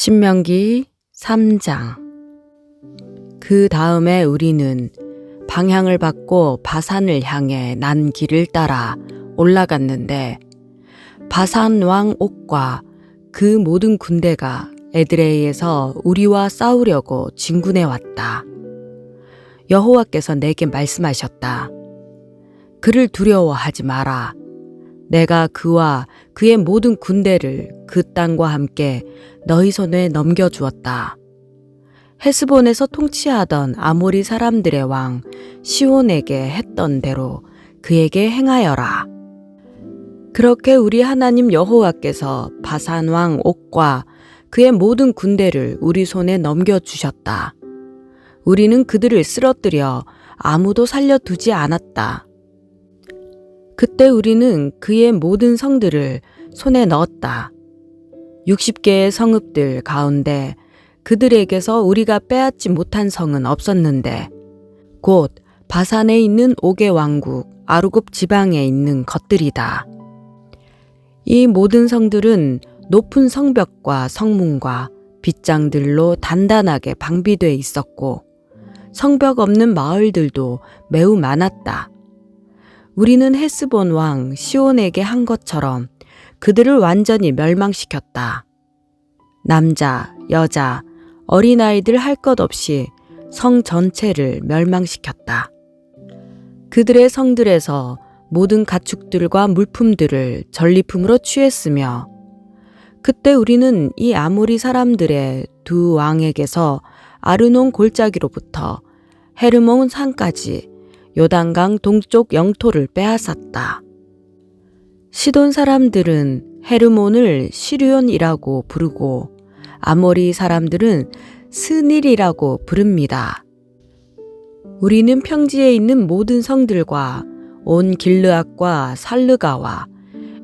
신명기 3장. 그 다음에 우리는 방향을 바꿔 바산을 향해 난 길을 따라 올라갔는데 바산 왕 옥과 그 모든 군대가 에드레이에서 우리와 싸우려고 진군해 왔다. 여호와께서 내게 말씀하셨다. 그를 두려워하지 마라. 내가 그와 그의 모든 군대를 그 땅과 함께 너희 손에 넘겨주었다. 헤스본에서 통치하던 아모리 사람들의 왕 시온에게 했던 대로 그에게 행하여라. 그렇게 우리 하나님 여호와께서 바산 왕 옥과 그의 모든 군대를 우리 손에 넘겨주셨다. 우리는 그들을 쓰러뜨려 아무도 살려두지 않았다. 그때 우리는 그의 모든 성들을 손에 넣었다. 60개의 성읍들 가운데 그들에게서 우리가 빼앗지 못한 성은 없었는데 곧 바산에 있는 옥의 왕국 아르곱 지방에 있는 것들이다. 이 모든 성들은 높은 성벽과 성문과 빗장들로 단단하게 방비돼 있었고 성벽 없는 마을들도 매우 많았다. 우리는 헤스본 왕 시온에게 한 것처럼 그들을 완전히 멸망시켰다. 남자, 여자, 어린아이들 할 것 없이 성 전체를 멸망시켰다. 그들의 성들에서 모든 가축들과 물품들을 전리품으로 취했으며 그때 우리는 이 아모리 사람들의 두 왕에게서 아르논 골짜기로부터 헤르몬 산까지 요단강 동쪽 영토를 빼앗았다. 시돈 사람들은 헤르몬을 시르온이라고 부르고 아모리 사람들은 스닐이라고 부릅니다. 우리는 평지에 있는 모든 성들과 온 길르앗과 살르가와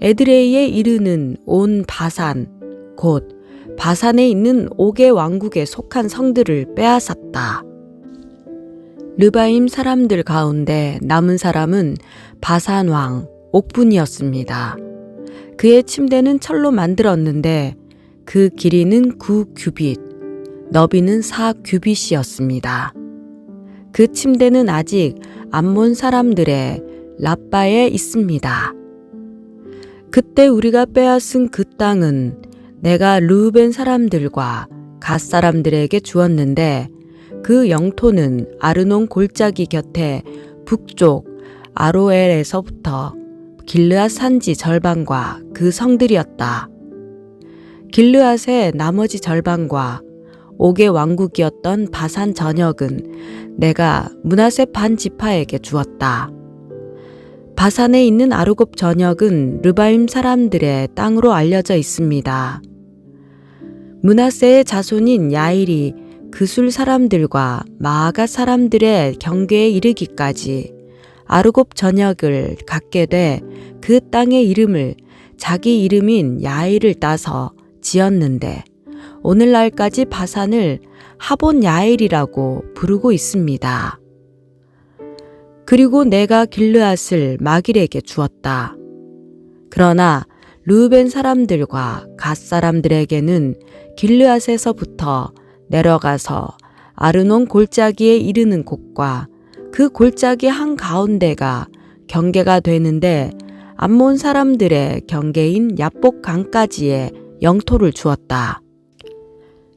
에드레이에 이르는 온 바산, 곧 바산에 있는 옥의 왕국에 속한 성들을 빼앗았다. 르바임 사람들 가운데 남은 사람은 바산 왕 옥분이었습니다. 그의 침대는 철로 만들었는데 그 길이는 9규빗, 너비는 4규빗이었습니다. 그 침대는 아직 암몬 사람들의 랍바에 있습니다. 그때 우리가 빼앗은 그 땅은 내가 르우벤 사람들과 갓 사람들에게 주었는데 그 영토는 아르논 골짜기 곁에 북쪽 아로엘에서부터 길르앗 산지 절반과 그 성들이었다. 길르앗의 나머지 절반과 옥의 왕국이었던 바산 전역은 내가 므낫세 반 지파에게 주었다. 바산에 있는 아르곱 전역은 르바임 사람들의 땅으로 알려져 있습니다. 므낫세의 자손인 야일이 그술 사람들과 마아가 사람들의 경계에 이르기까지 아르곱 전역을 갖게 돼 그 땅의 이름을 자기 이름인 야일을 따서 지었는데 오늘날까지 바산을 하본 야일이라고 부르고 있습니다. 그리고 내가 길르앗을 마길에게 주었다. 그러나 르우벤 사람들과 갓 사람들에게는 길르앗에서부터 내려가서 아르논 골짜기에 이르는 곳과 그 골짜기 한가운데가 경계가 되는데 암몬 사람들의 경계인 야복 강까지의 영토를 주었다.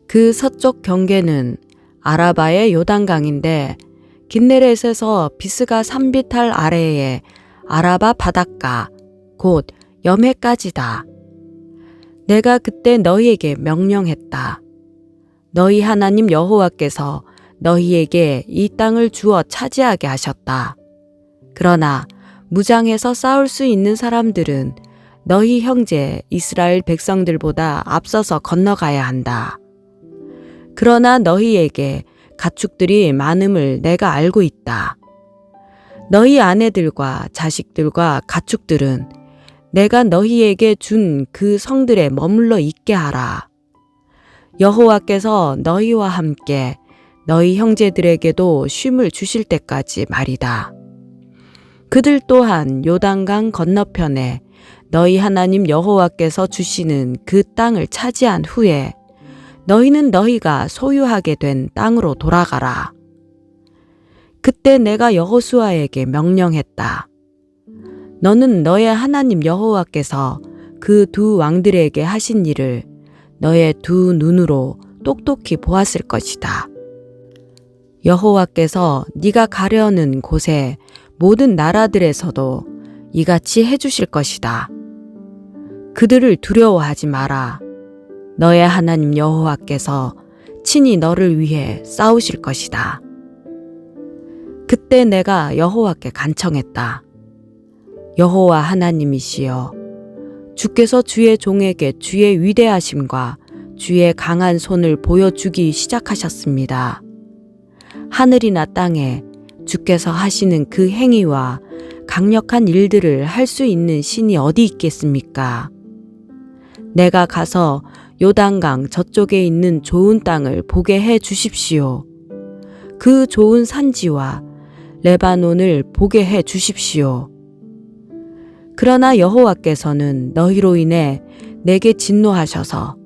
그 서쪽 경계는 아라바의 요단강인데 긴네렛에서 비스가 산비탈 아래에 아라바 바닷가 곧 염해까지다. 내가 그때 너희에게 명령했다. 너희 하나님 여호와께서 너희에게 이 땅을 주어 차지하게 하셨다. 그러나 무장해서 싸울 수 있는 사람들은 너희 형제 이스라엘 백성들보다 앞서서 건너가야 한다. 그러나 너희에게 가축들이 많음을 내가 알고 있다. 너희 아내들과 자식들과 가축들은 내가 너희에게 준 그 성들에 머물러 있게 하라. 여호와께서 너희와 함께 너희 형제들에게도 쉼을 주실 때까지 말이다. 그들 또한 요단강 건너편에 너희 하나님 여호와께서 주시는 그 땅을 차지한 후에 너희는 너희가 소유하게 된 땅으로 돌아가라. 그때 내가 여호수아에게 명령했다. 너는 너의 하나님 여호와께서 그 두 왕들에게 하신 일을 너의 두 눈으로 똑똑히 보았을 것이다. 여호와께서 네가 가려는 곳에 모든 나라들에서도 이같이 해주실 것이다. 그들을 두려워하지 마라. 너의 하나님 여호와께서 친히 너를 위해 싸우실 것이다. 그때 내가 여호와께 간청했다. 여호와 하나님이시여, 주께서 주의 종에게 주의 위대하심과 주의 강한 손을 보여주기 시작하셨습니다. 하늘이나 땅에 주께서 하시는 그 행위와 강력한 일들을 할 수 있는 신이 어디 있겠습니까? 내가 가서 요단강 저쪽에 있는 좋은 땅을 보게 해 주십시오. 그 좋은 산지와 레바논을 보게 해 주십시오. 그러나 여호와께서는 너희로 인해 내게 진노하셔서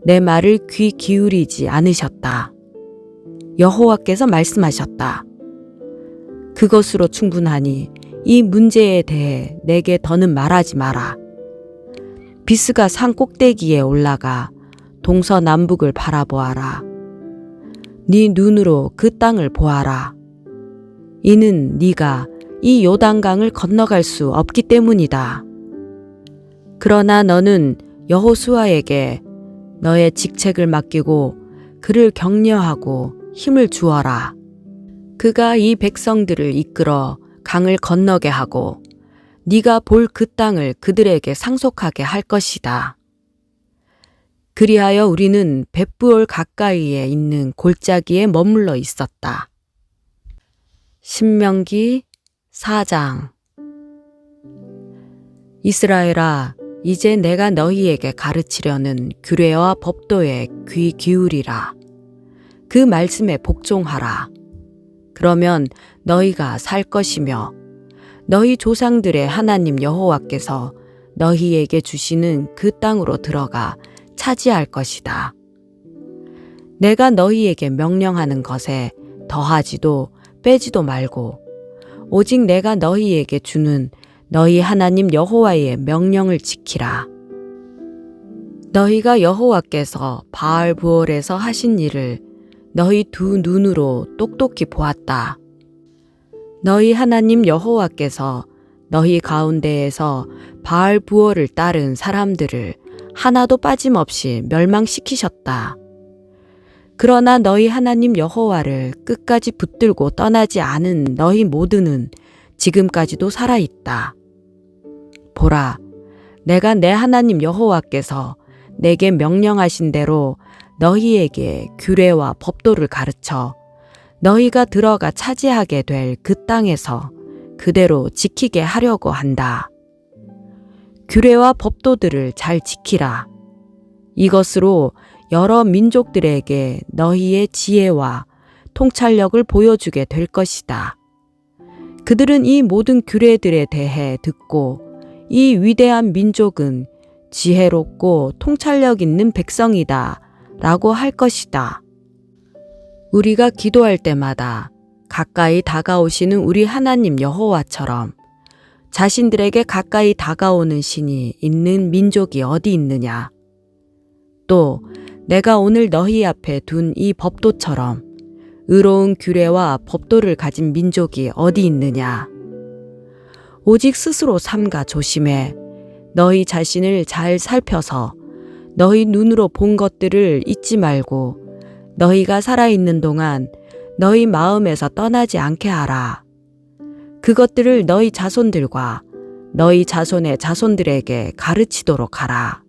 내 말을 귀 기울이지 않으셨다. 여호와께서 말씀하셨다. 그것으로 충분하니 이 문제에 대해 내게 더는 말하지 마라. 비스가 산 꼭대기에 올라가 동서남북을 바라보아라. 네 눈으로 그 땅을 보아라. 이는 네가 이 요단강을 건너갈 수 없기 때문이다. 그러나 너는 여호수아에게 너의 직책을 맡기고 그를 격려하고 힘을 주어라. 그가 이 백성들을 이끌어 강을 건너게 하고 네가 볼 그 땅을 그들에게 상속하게 할 것이다. 그리하여 우리는 벳부올 가까이에 있는 골짜기에 머물러 있었다. 신명기 4장. 이스라엘아, 이제 내가 너희에게 가르치려는 규례와 법도에 귀 기울이라. 그 말씀에 복종하라. 그러면 너희가 살 것이며 너희 조상들의 하나님 여호와께서 너희에게 주시는 그 땅으로 들어가 차지할 것이다. 내가 너희에게 명령하는 것에 더하지도 빼지도 말고 오직 내가 너희에게 주는 너희 하나님 여호와의 명령을 지키라. 너희가 여호와께서 바알부올에서 하신 일을 너희 두 눈으로 똑똑히 보았다. 너희 하나님 여호와께서 너희 가운데에서 바알부올을 따른 사람들을 하나도 빠짐없이 멸망시키셨다. 그러나 너희 하나님 여호와를 끝까지 붙들고 떠나지 않은 너희 모두는 지금까지도 살아있다. 보라, 내가 내 하나님 여호와께서 내게 명령하신 대로 너희에게 규례와 법도를 가르쳐 너희가 들어가 차지하게 될 그 땅에서 그대로 지키게 하려고 한다. 규례와 법도들을 잘 지키라. 이것으로 여러 민족들에게 너희의 지혜와 통찰력을 보여주게 될 것이다. 그들은 이 모든 규례들에 대해 듣고 이 위대한 민족은 지혜롭고 통찰력 있는 백성이다 라고 할 것이다. 우리가 기도할 때마다 가까이 다가오시는 우리 하나님 여호와처럼 자신들에게 가까이 다가오는 신이 있는 민족이 어디 있느냐? 또 내가 오늘 너희 앞에 둔 이 법도처럼 의로운 규례와 법도를 가진 민족이 어디 있느냐? 오직 스스로 삼가 조심해 너희 자신을 잘 살펴서 너희 눈으로 본 것들을 잊지 말고 너희가 살아있는 동안 너희 마음에서 떠나지 않게 하라. 그것들을 너희 자손들과 너희 자손의 자손들에게 가르치도록 하라.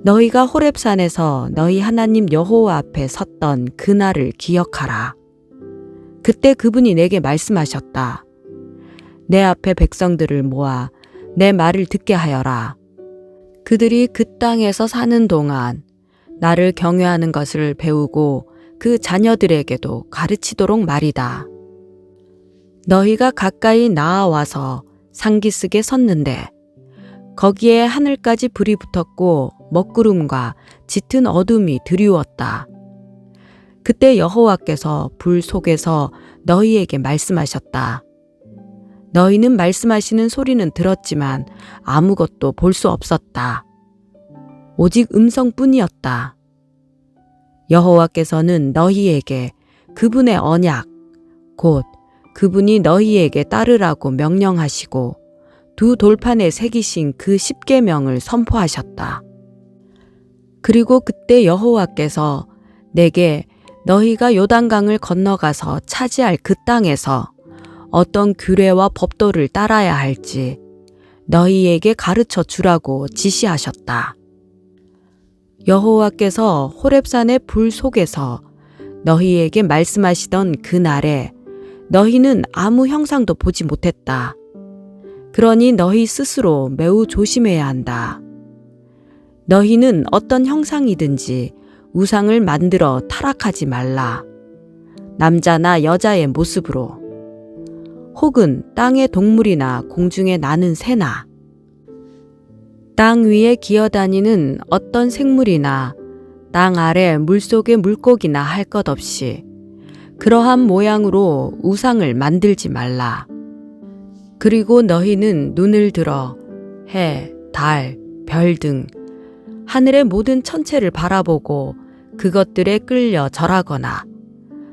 너희가 호렙산에서 너희 하나님 여호와 앞에 섰던 그날을 기억하라. 그때 그분이 내게 말씀하셨다. 내 앞에 백성들을 모아 내 말을 듣게 하여라. 그들이 그 땅에서 사는 동안 나를 경외하는 것을 배우고 그 자녀들에게도 가르치도록 말이다. 너희가 가까이 나아와서 상기슭에 섰는데 거기에 하늘까지 불이 붙었고 먹구름과 짙은 어둠이 드리웠다. 그때 여호와께서 불 속에서 너희에게 말씀하셨다. 너희는 말씀하시는 소리는 들었지만 아무것도 볼 수 없었다. 오직 음성뿐이었다. 여호와께서는 너희에게 그분의 언약, 곧 그분이 너희에게 따르라고 명령하시고 두 돌판에 새기신 그 십계명을 선포하셨다. 그리고 그때 여호와께서 내게 너희가 요단강을 건너가서 차지할 그 땅에서 어떤 규례와 법도를 따라야 할지 너희에게 가르쳐 주라고 지시하셨다. 여호와께서 호렙산의 불 속에서 너희에게 말씀하시던 그 날에 너희는 아무 형상도 보지 못했다. 그러니 너희 스스로 매우 조심해야 한다. 너희는 어떤 형상이든지 우상을 만들어 타락하지 말라. 남자나 여자의 모습으로, 혹은 땅의 동물이나 공중에 나는 새나, 땅 위에 기어다니는 어떤 생물이나 땅 아래 물속의 물고기나 할 것 없이 그러한 모양으로 우상을 만들지 말라. 그리고 너희는 눈을 들어 해, 달, 별 등 하늘의 모든 천체를 바라보고 그것들에 끌려 절하거나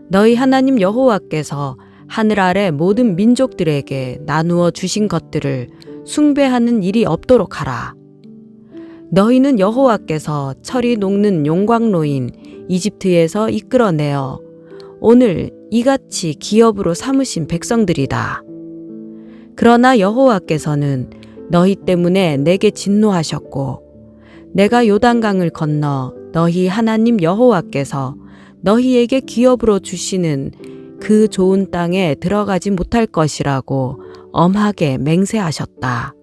너희 하나님 여호와께서 하늘 아래 모든 민족들에게 나누어 주신 것들을 숭배하는 일이 없도록 하라. 너희는 여호와께서 철이 녹는 용광로인 이집트에서 이끌어내어 오늘 이같이 기업으로 삼으신 백성들이다. 그러나 여호와께서는 너희 때문에 내게 진노하셨고 내가 요단강을 건너 너희 하나님 여호와께서 너희에게 기업으로 주시는 그 좋은 땅에 들어가지 못할 것이라고 엄하게 맹세하셨다.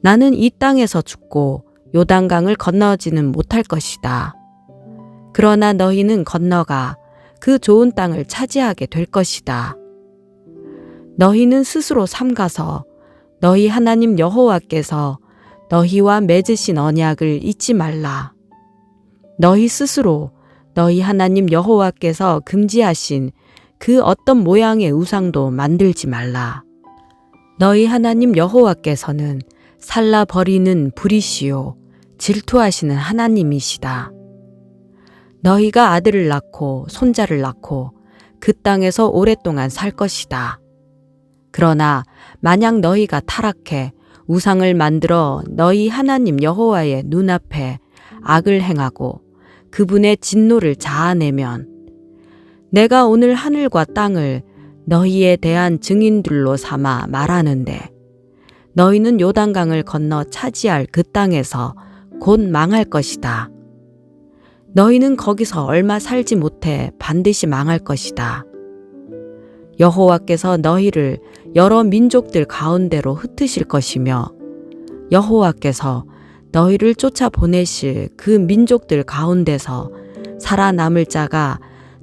나는 이 땅에서 죽고 요단강을 건너지는 못할 것이다. 그러나 너희는 건너가 그 좋은 땅을 차지하게 될 것이다. 너희는 스스로 삼가서 너희 하나님 여호와께서 너희와 맺으신 언약을 잊지 말라. 너희 스스로 너희 하나님 여호와께서 금지하신 그 어떤 모양의 우상도 만들지 말라. 너희 하나님 여호와께서는 살라버리는 불이시요 질투하시는 하나님이시다. 너희가 아들을 낳고 손자를 낳고 그 땅에서 오랫동안 살 것이다. 그러나 만약 너희가 타락해 우상을 만들어 너희 하나님 여호와의 눈앞에 악을 행하고 그분의 진노를 자아내면 내가 오늘 하늘과 땅을 너희에 대한 증인들로 삼아 말하는데 너희는 요단강을 건너 차지할 그 땅에서 곧 망할 것이다. 너희는 거기서 얼마 살지 못해 반드시 망할 것이다. 여호와께서 너희를 여러 민족들 가운데로 흩으실 것이며 여호와께서 너희를 쫓아보내실 그 민족들 가운데서 살아남을 자가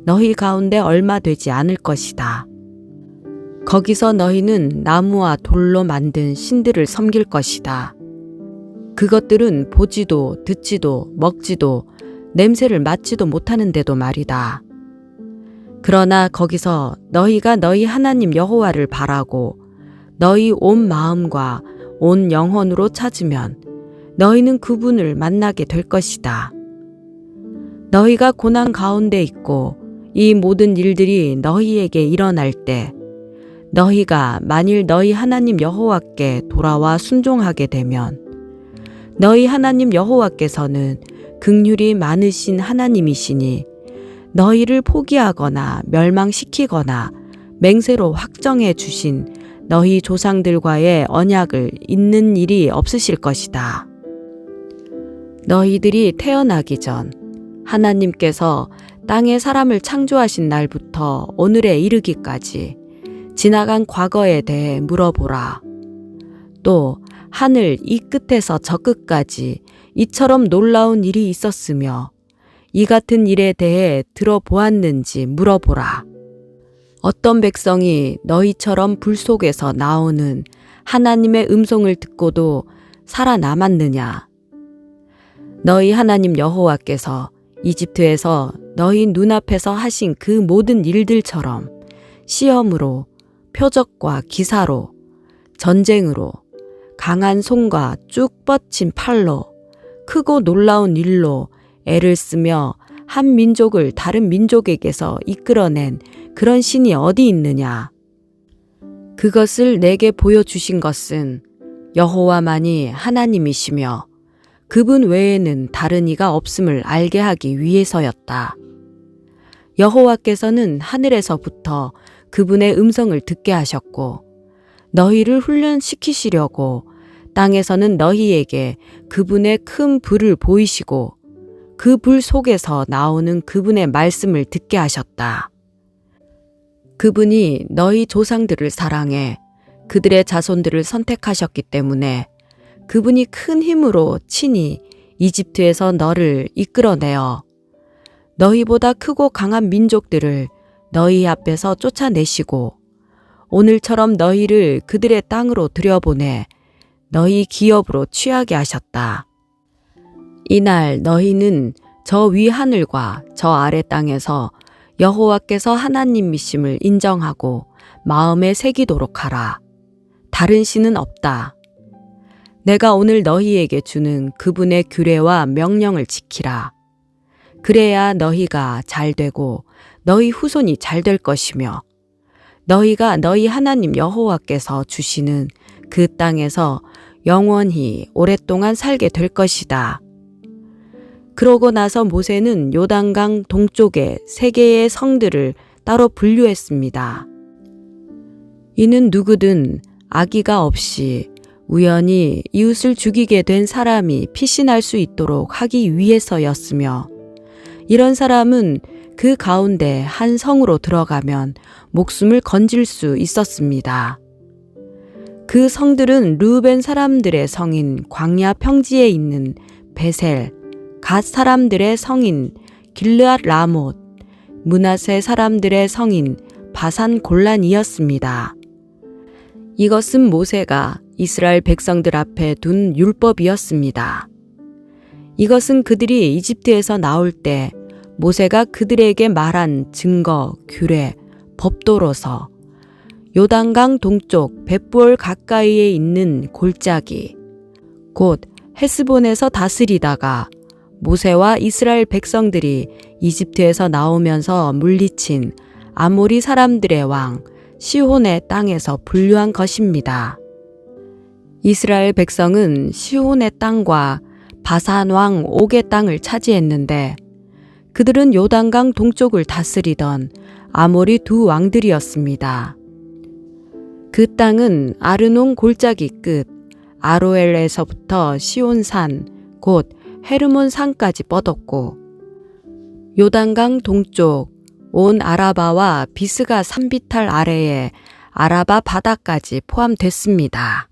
너희 가운데 얼마 되지 않을 것이다. 거기서 너희는 나무와 돌로 만든 신들을 섬길 것이다. 그것들은 보지도 듣지도 먹지도 냄새를 맡지도 못하는데도 말이다. 그러나 거기서 너희가 너희 하나님 여호와를 바라고 너희 온 마음과 온 영혼으로 찾으면 너희는 그분을 만나게 될 것이다. 너희가 고난 가운데 있고 이 모든 일들이 너희에게 일어날 때 너희가 만일 너희 하나님 여호와께 돌아와 순종하게 되면 너희 하나님 여호와께서는 긍휼이 많으신 하나님이시니 너희를 포기하거나 멸망시키거나 맹세로 확정해 주신 너희 조상들과의 언약을 잇는 일이 없으실 것이다. 너희들이 태어나기 전 하나님께서 땅에 사람을 창조하신 날부터 오늘에 이르기까지 지나간 과거에 대해 물어보라. 또 하늘 이 끝에서 저 끝까지 이처럼 놀라운 일이 있었으며 이 같은 일에 대해 들어보았는지 물어보라. 어떤 백성이 너희처럼 불 속에서 나오는 하나님의 음성을 듣고도 살아남았느냐? 너희 하나님 여호와께서 이집트에서 너희 눈앞에서 하신 그 모든 일들처럼 시험으로, 표적과 기사로, 전쟁으로, 강한 손과 쭉 뻗친 팔로, 크고 놀라운 일로 애를 쓰며 한 민족을 다른 민족에게서 이끌어낸 그런 신이 어디 있느냐? 그것을 내게 보여주신 것은 여호와만이 하나님이시며 그분 외에는 다른 이가 없음을 알게 하기 위해서였다. 여호와께서는 하늘에서부터 그분의 음성을 듣게 하셨고 너희를 훈련시키시려고 땅에서는 너희에게 그분의 큰 불을 보이시고 그 불 속에서 나오는 그분의 말씀을 듣게 하셨다. 그분이 너희 조상들을 사랑해 그들의 자손들을 선택하셨기 때문에 그분이 큰 힘으로 친히 이집트에서 너를 이끌어내어 너희보다 크고 강한 민족들을 너희 앞에서 쫓아내시고 오늘처럼 너희를 그들의 땅으로 들여보내 너희 기업으로 취하게 하셨다. 이날 너희는 저 위 하늘과 저 아래 땅에서 여호와께서 하나님이심을 인정하고 마음에 새기도록 하라. 다른 신은 없다. 내가 오늘 너희에게 주는 그분의 규례와 명령을 지키라. 그래야 너희가 잘 되고 너희 후손이 잘 될 것이며 너희가 너희 하나님 여호와께서 주시는 그 땅에서 영원히 오랫동안 살게 될 것이다. 그러고 나서 모세는 요단강 동쪽에 3개의 성들을 따로 분류했습니다. 이는 누구든 악의가 없이 우연히 이웃을 죽이게 된 사람이 피신할 수 있도록 하기 위해서였으며 이런 사람은 그 가운데 한 성으로 들어가면 목숨을 건질 수 있었습니다. 그 성들은 르우벤 사람들의 성인 광야 평지에 있는 베셀, 갓 사람들의 성인 길르앗 라못, 므낫세 사람들의 성인 바산 골란이었습니다. 이것은 모세가 이스라엘 백성들 앞에 둔 율법이었습니다. 이것은 그들이 이집트에서 나올 때 모세가 그들에게 말한 증거, 규례, 법도로서 요단강 동쪽 벳볼 가까이에 있는 골짜기, 곧 헤스본에서 다스리다가 모세와 이스라엘 백성들이 이집트에서 나오면서 물리친 아모리 사람들의 왕 시혼의 땅에서 분류한 것입니다. 이스라엘 백성은 시혼의 땅과 바산 왕 옥의 땅을 차지했는데 그들은 요단강 동쪽을 다스리던 아모리 2 왕들이었습니다. 그 땅은 아르논 골짜기 끝 아로엘에서부터 시온산 곧 헤르몬 산까지 뻗었고 요단강 동쪽 온 아라바와 비스가 산비탈 아래에 아라바 바다까지 포함됐습니다.